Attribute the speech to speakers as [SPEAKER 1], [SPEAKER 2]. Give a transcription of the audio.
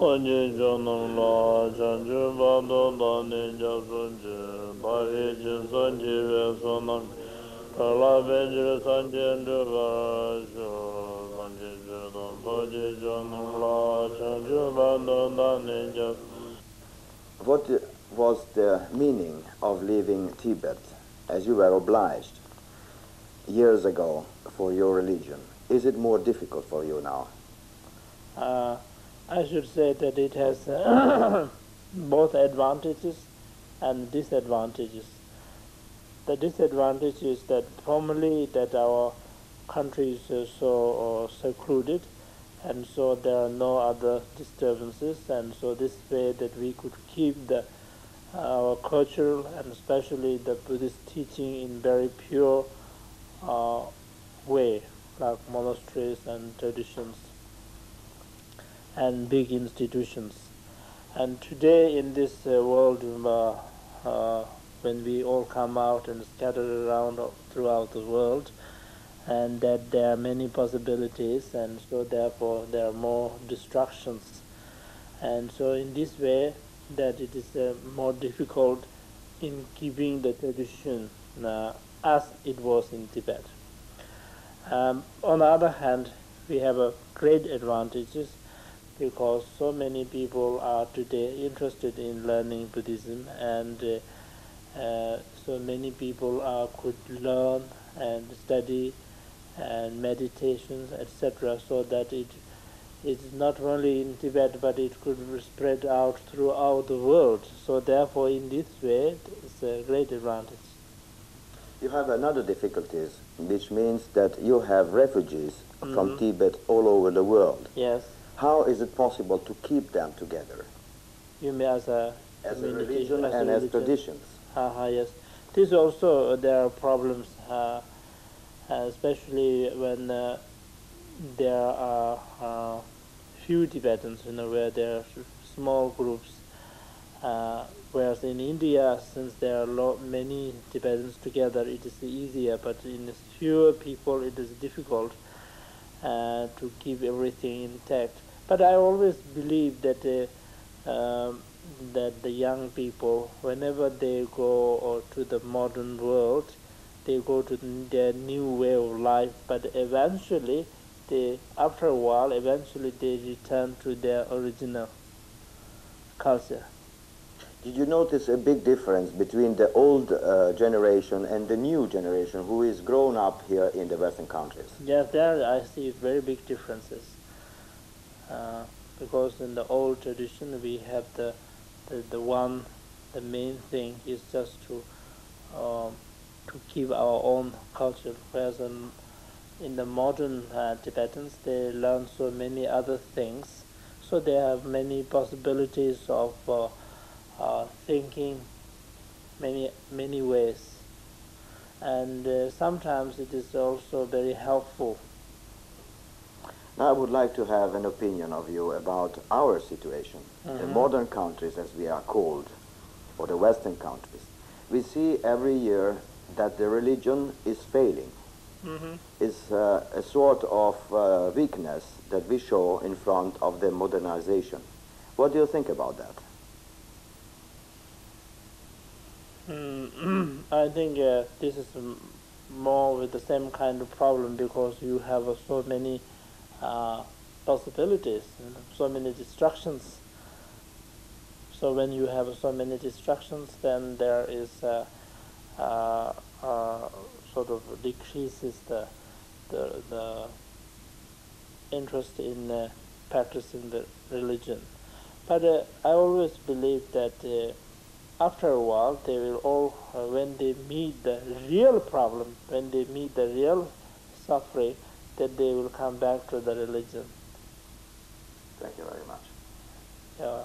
[SPEAKER 1] Onye jonam la chanju bado dani jasunje bari jinsanji ve sonam kala benjir sanjen duvarasho sanji jodam boji jonam la chanju bado dani jas.
[SPEAKER 2] What was the meaning of leaving Tibet as you were obliged years ago for your religion? Is it more difficult for you now?
[SPEAKER 1] I should say that it has both advantages and disadvantages. The disadvantage is that formerly that our country is so secluded, and so there are no other disturbances, and so this way that we could keep our cultural and especially the Buddhist teaching in very pure way, like monasteries and traditions and big institutions. And today in this world, when we all come out and scatter around throughout the world, and that there are many possibilities, and so therefore there are more distractions. And so in this way, that it is more difficult in keeping the tradition as it was in Tibet. On the other hand, we have a great advantages because so many people are today interested in learning Buddhism, and so many people could learn and study and meditations, etc., so that it is not only in Tibet but it could spread out throughout the world. So therefore in this way it's a great advantage.
[SPEAKER 2] You have another difficulties, which means that you have refugees from Tibet all over the world.
[SPEAKER 1] Yes.
[SPEAKER 2] How is it possible to keep them together?
[SPEAKER 1] You mean as a
[SPEAKER 2] religion and as traditions?
[SPEAKER 1] Yes. This also there are problems, especially when there are few Tibetans, where there are small groups. Whereas in India, since there are many Tibetans together, it is easier. But in fewer people, it is difficult to keep everything intact. But I always believe that that the young people, whenever they go to the modern world, they go to their new way of life. But eventually, after a while, eventually they return to their original culture.
[SPEAKER 2] Did you notice a big difference between the old generation and the new generation who is grown up here in the Western countries?
[SPEAKER 1] Yes, there I see very big differences. Because in the old tradition we have the main thing is just to keep our own culture, whereas in the modern Tibetans they learn so many other things, so they have many possibilities of thinking many ways, and sometimes it is also very helpful.
[SPEAKER 2] Now I would like to have an opinion of you about our situation. The modern countries, as we are called, or the Western countries. We see every year that the religion is failing. It's a sort of weakness that we show in front of the modernization. What do you think about that?
[SPEAKER 1] I think this is more with the same kind of problem, because you have so many possibilities and so many distractions. So when you have so many distractions, then there is sort of decreases the interest in practicing the religion. But I always believe that after a while they will all, when they meet the real problem, when they meet the real suffering, that they will come back to the religion.
[SPEAKER 2] Thank you very much.
[SPEAKER 1] Yeah.